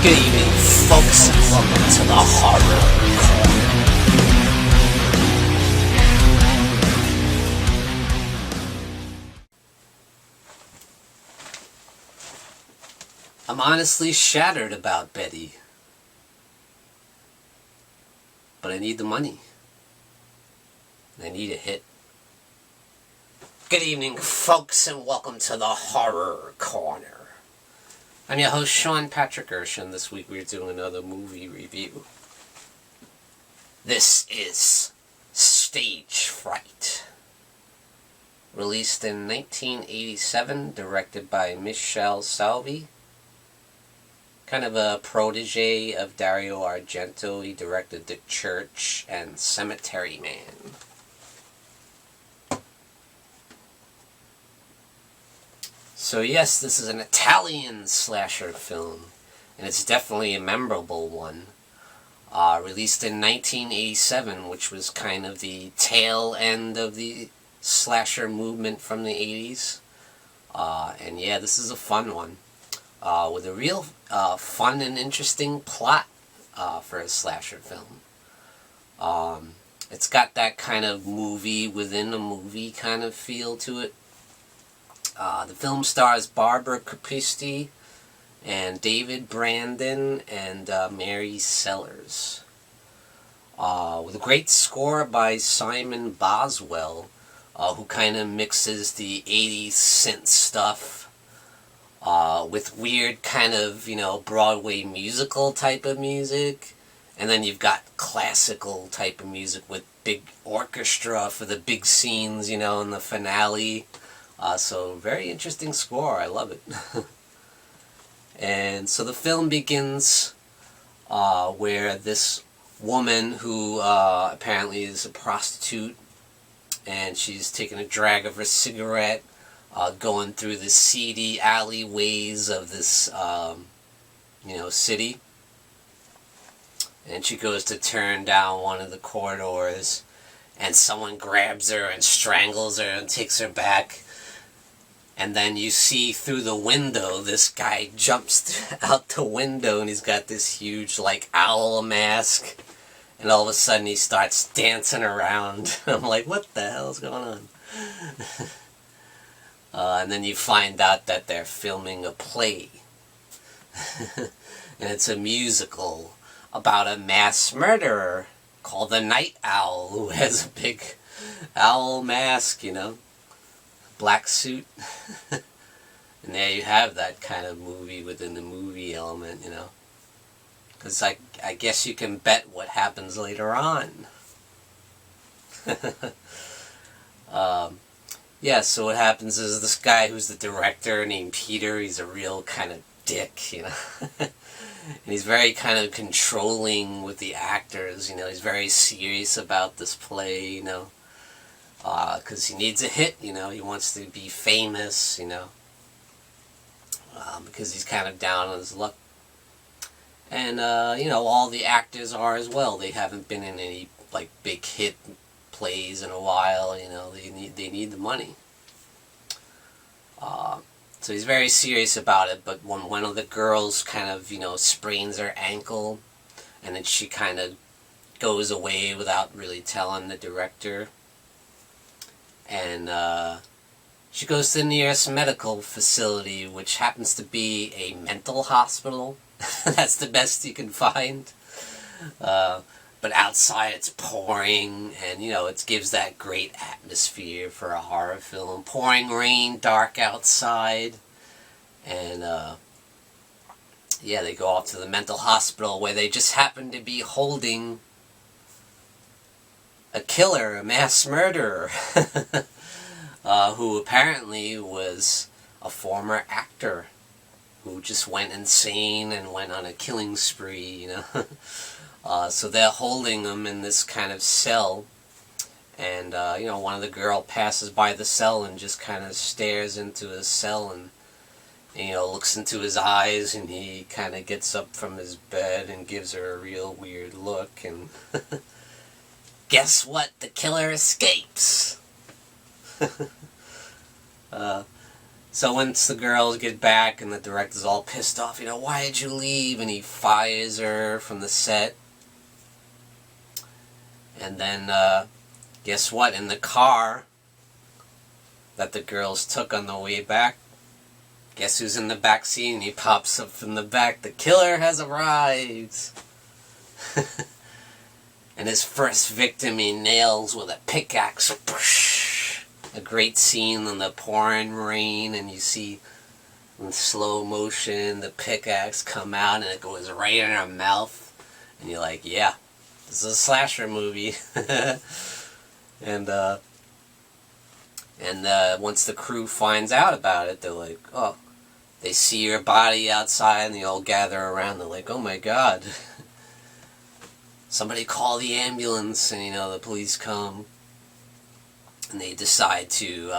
Good evening, folks, and welcome to the Horror Corner. I'm honestly shattered about Betty, but I need the money. I need a hit. Good evening, folks, and welcome to the Horror Corner. I'm your host, Sean Erschen. This week we're doing another movie review. This is Stage Fright. Released in 1987, directed by Michele Salvi. Kind of a protege of Dario Argento. He directed The Church and Cemetery Man. So yes, this is an Italian slasher film, and it's definitely a memorable one. Released in 1987, which was kind of the tail end of the slasher movement from the 80s. And yeah, this is a fun one, with a real fun and interesting plot for a slasher film. It's got that kind of movie within a movie kind of feel to it. The film stars Barbara Capristi and David Brandon and Mary Sellers. With a great score by Simon Boswell, who kind of mixes the 80s synth stuff with weird kind of, Broadway musical type of music. And then you've got classical type of music with big orchestra for the big scenes, in the finale. So very interesting score. I love it. And so the film begins where this woman who apparently is a prostitute, and she's taking a drag of her cigarette, going through the seedy alleyways of this, city. And she goes to turn down one of the corridors, and someone grabs her and strangles her and takes her back. And then you see through the window, this guy jumps out the window, and he's got this huge, owl mask. And all of a sudden, he starts dancing around. I'm like, what the hell is going on? And then you find out that they're filming a play. And it's a musical about a mass murderer called the Night Owl, who has a big owl mask, black suit. And there you have that kind of movie within the movie element, because I guess you can bet what happens later on. Yeah, so what happens is this guy who's the director named Peter, he's a real kind of dick, and he's very kind of controlling with the actors, he's very serious about this play, because he needs a hit, he wants to be famous, because he's kind of down on his luck. And, all the actors are as well. They haven't been in any, big hit plays in a while, they need the money. So he's very serious about it, but when one of the girls kind of, sprains her ankle, and then she kind of goes away without really telling the director, and she goes to the nearest medical facility, which happens to be a mental hospital. That's the best you can find. But outside it's pouring, and it gives that great atmosphere for a horror film. Pouring rain, dark outside, and they go off to the mental hospital, where they just happen to be holding a killer, a mass murderer, who apparently was a former actor who just went insane and went on a killing spree, So they're holding him in this kind of cell, and, one of the girl passes by the cell and just kind of stares into his cell and looks into his eyes, and he kind of gets up from his bed and gives her a real weird look, and guess what? The killer escapes. So once the girls get back and the director's all pissed off, why did you leave? And he fires her from the set. And then, guess what? In the car that the girls took on the way back, guess who's in the back seat? And he pops up from the back. The killer has arrived. And his first victim he nails with a pickaxe. A great scene in the pouring rain, and you see in slow motion the pickaxe come out and it goes right in her mouth. And you're like, yeah, this is a slasher movie. And once the crew finds out about it, they're like, oh, they see her body outside and they all gather around. They're like, oh my God. Somebody call the ambulance, and the police come. And they decide to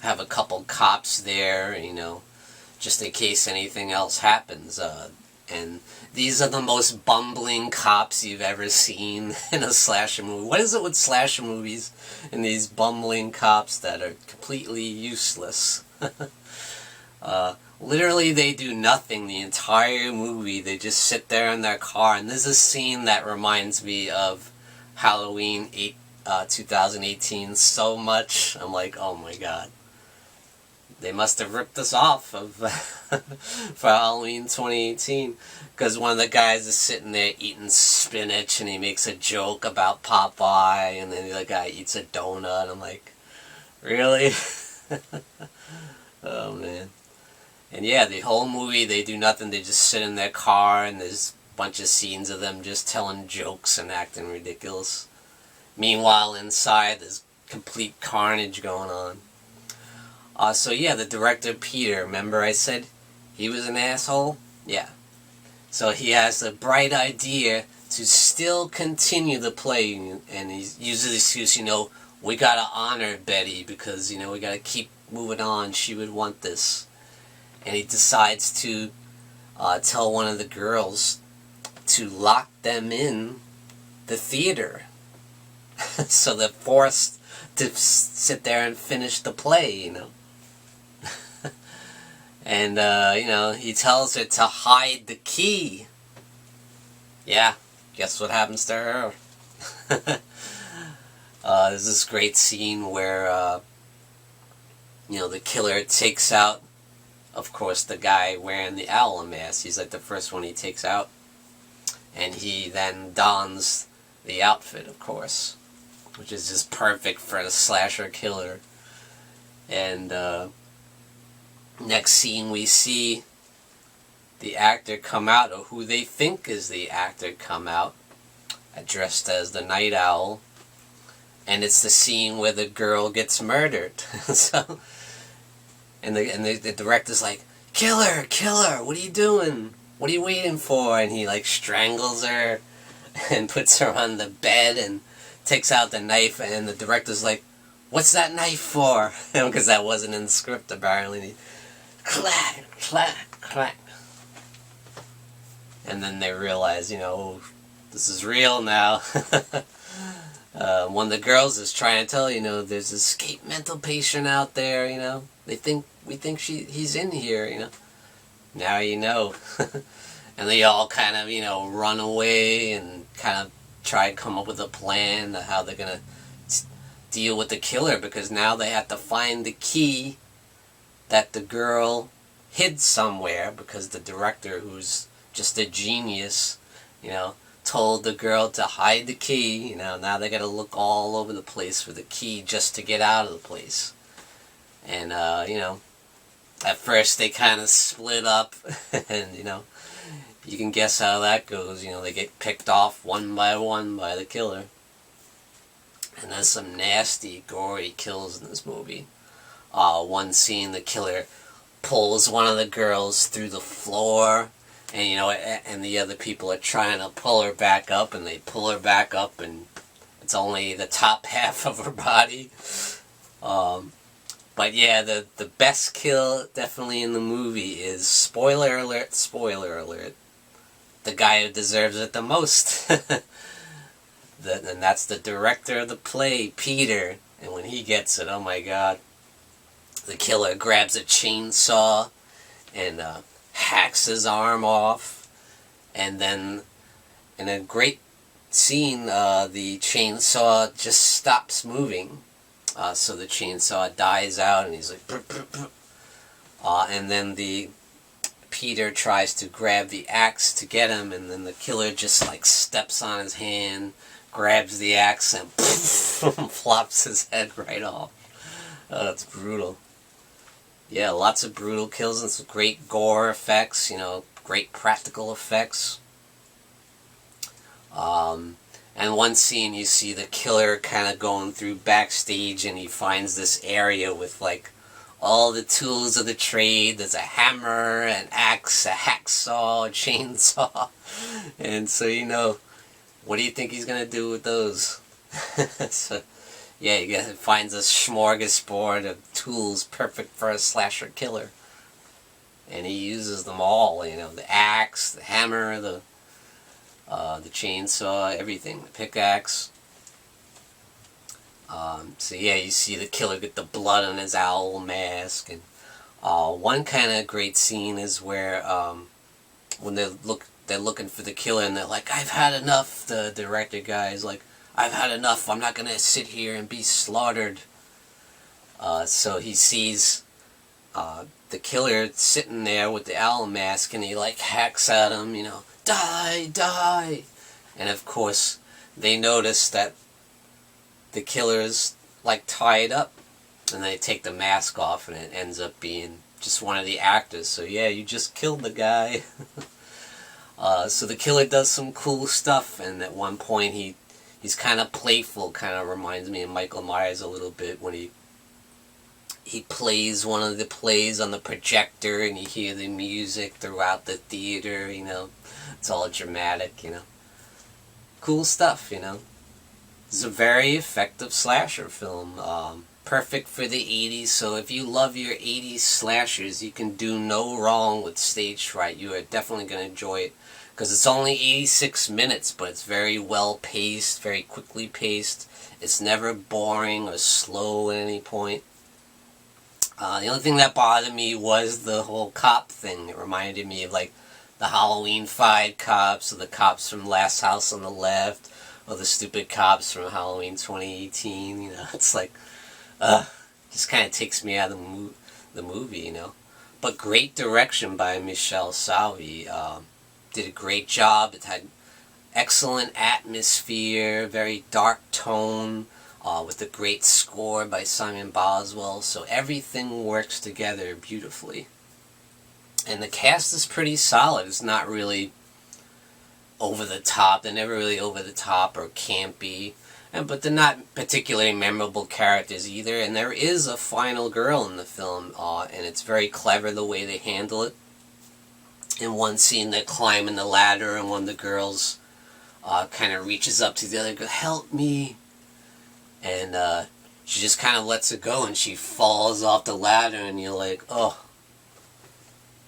have a couple cops there, just in case anything else happens. And these are the most bumbling cops you've ever seen in a slasher movie. What is it with slasher movies and these bumbling cops that are completely useless? Literally, they do nothing the entire movie. They just sit there in their car. And there's a scene that reminds me of Halloween 2018 so much. I'm like, oh my God. They must have ripped us off for Halloween 2018. Because one of the guys is sitting there eating spinach and he makes a joke about Popeye, and then the other guy eats a donut. I'm like, really? Oh man. And yeah, the whole movie they do nothing. They just sit in their car, and there's a bunch of scenes of them just telling jokes and acting ridiculous. Meanwhile, inside, there's complete carnage going on. So yeah, the director, Peter, remember I said he was an asshole? Yeah. So he has a bright idea to still continue the play, and he uses the excuse, we gotta honor Betty because, we gotta keep moving on. She would want this. And he decides to tell one of the girls to lock them in the theater. So they're forced to sit there and finish the play, And, he tells her to hide the key. Yeah, guess what happens to her? There's this great scene where, the killer takes out, of course, the guy wearing the owl mask. He's like the first one he takes out. And he then dons the outfit, of course, which is just perfect for a slasher killer. And next scene we see the actor come out, or who they think is the actor come out, dressed as the Night Owl. And it's the scene where the girl gets murdered. So, and the director's like, Killer, what are you doing? What are you waiting for? And he strangles her and puts her on the bed and takes out the knife, and the director's like, what's that knife for? Because that wasn't in the script, apparently. Clack, clack, clack. And then they realize, this is real now. One of the girls is trying to tell, there's an escaped mental patient out there, we think he's in here, Now you know. And they all kind of, run away and kind of try to come up with a plan of how they're going to deal with the killer, because now they have to find the key that the girl hid somewhere, because the director, who's just a genius, told the girl to hide the key. Now they got to look all over the place for the key just to get out of the place. And, at first they kind of split up, and, you can guess how that goes. They get picked off one by the killer. And there's some nasty, gory kills in this movie. One scene, the killer pulls one of the girls through the floor, and, and the other people are trying to pull her back up, and they pull her back up, and it's only the top half of her body. But yeah, the best kill definitely in the movie is, spoiler alert, the guy who deserves it the most. And that's the director of the play, Peter. And when he gets it, oh my God. the killer grabs a chainsaw and hacks his arm off, and then in a great scene, the chainsaw just stops moving. So the chainsaw dies out, and he's like, brr, brr, brr. And then Peter tries to grab the axe to get him, and then the killer just like steps on his hand, grabs the axe, and flops his head right off. Oh, that's brutal. Yeah, lots of brutal kills and some great gore effects, great practical effects. And one scene you see the killer kind of going through backstage, and he finds this area with like all the tools of the trade. There's a hammer, an axe, a hacksaw, a chainsaw. And so, what do you think he's going to do with those? So, yeah, he finds a smorgasbord of tools perfect for a slasher killer. And he uses them all, the axe, the hammer, the chainsaw, everything, the pickaxe. So yeah, you see the killer get the blood on his owl mask, and one kind of great scene is where when they're looking for the killer, and they're like, "I've had enough." The director guy is like, "I've had enough. I'm not gonna sit here and be slaughtered." So he sees the killer sitting there with the owl mask, and he like hacks at him, die, die. And of course, they notice that the killer's like tied up, and they take the mask off, and it ends up being just one of the actors. So yeah, you just killed the guy. So the killer does some cool stuff, and at one point he's kind of playful, kind of reminds me of Michael Myers a little bit, when he plays one of the plays on the projector, and you hear the music throughout the theater, it's all dramatic, Cool stuff, It's a very effective slasher film, perfect for the 80s, so if you love your 80s slashers, you can do no wrong with Stage Fright. You are definitely going to enjoy it, because it's only 86 minutes, but it's very well paced, very quickly paced. It's never boring or slow at any point. The only thing that bothered me was the whole cop thing. It reminded me of like the Halloween 5 cops, or the cops from Last House on the Left, or the stupid cops from Halloween 2018. It's like, just kind of takes me out of the movie, But great direction by Michel Salvi. Did a great job. It had excellent atmosphere, very dark tone, with a great score by Simon Boswell. So everything works together beautifully. And the cast is pretty solid. It's not really over the top. They're never really over the top or campy. But they're not particularly memorable characters either. And there is a final girl in the film, and it's very clever the way they handle it. In one scene, they're climbing the ladder, and one of the girls kind of reaches up to the other girl, "Help me!" And she just kind of lets it go, and she falls off the ladder, and you're like, oh.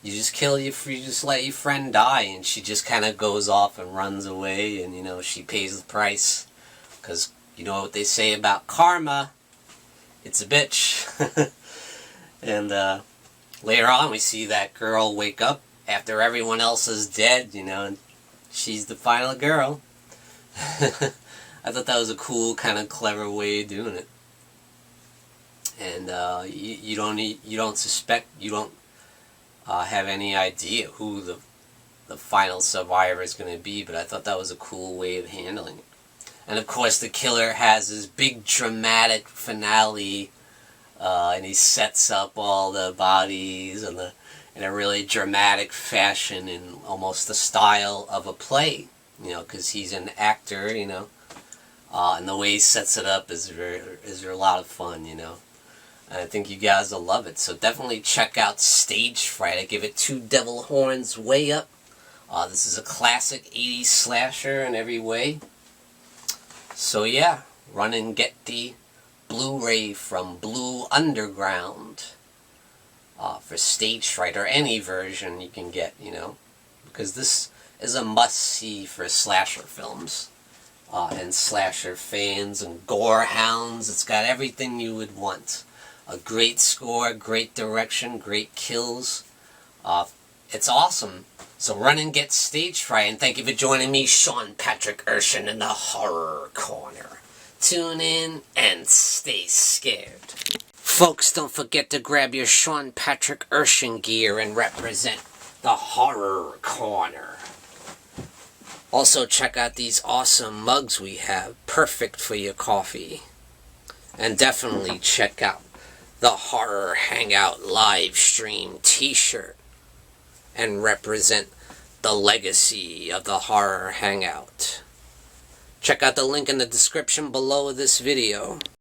You just let your friend die, and she just kind of goes off and runs away, and she pays the price, because you know what they say about karma, it's a bitch. And later on we see that girl wake up after everyone else is dead, and she's the final girl. I thought that was a cool, kind of clever way of doing it. And you don't have any idea who the final survivor is going to be, but I thought that was a cool way of handling it. And of course the killer has his big dramatic finale, and he sets up all the bodies in a really dramatic fashion, in almost the style of a play, because he's an actor, and the way he sets it up is a lot of fun, And I think you guys will love it. So definitely check out Stage Fright. I give it 2 devil horns way up. This is a classic 80s slasher in every way. So yeah, run and get the Blu-ray from Blue Underground for Stage Fright, or any version you can get, because this is a must-see for slasher films. And slasher fans and gore hounds. It's got everything you would want. A great score, great direction, great kills. It's awesome. So run and get stage fright, and thank you for joining me, Sean Patrick Erschen, in the Horror Corner. Tune in and stay scared. Folks, don't forget to grab your Sean Patrick Erschen gear and represent the Horror Corner. Also, check out these awesome mugs we have, perfect for your coffee. And definitely check out the Horror Hangout live stream t-shirt and represent the legacy of the Horror Hangout. Check out the link in the description below this video.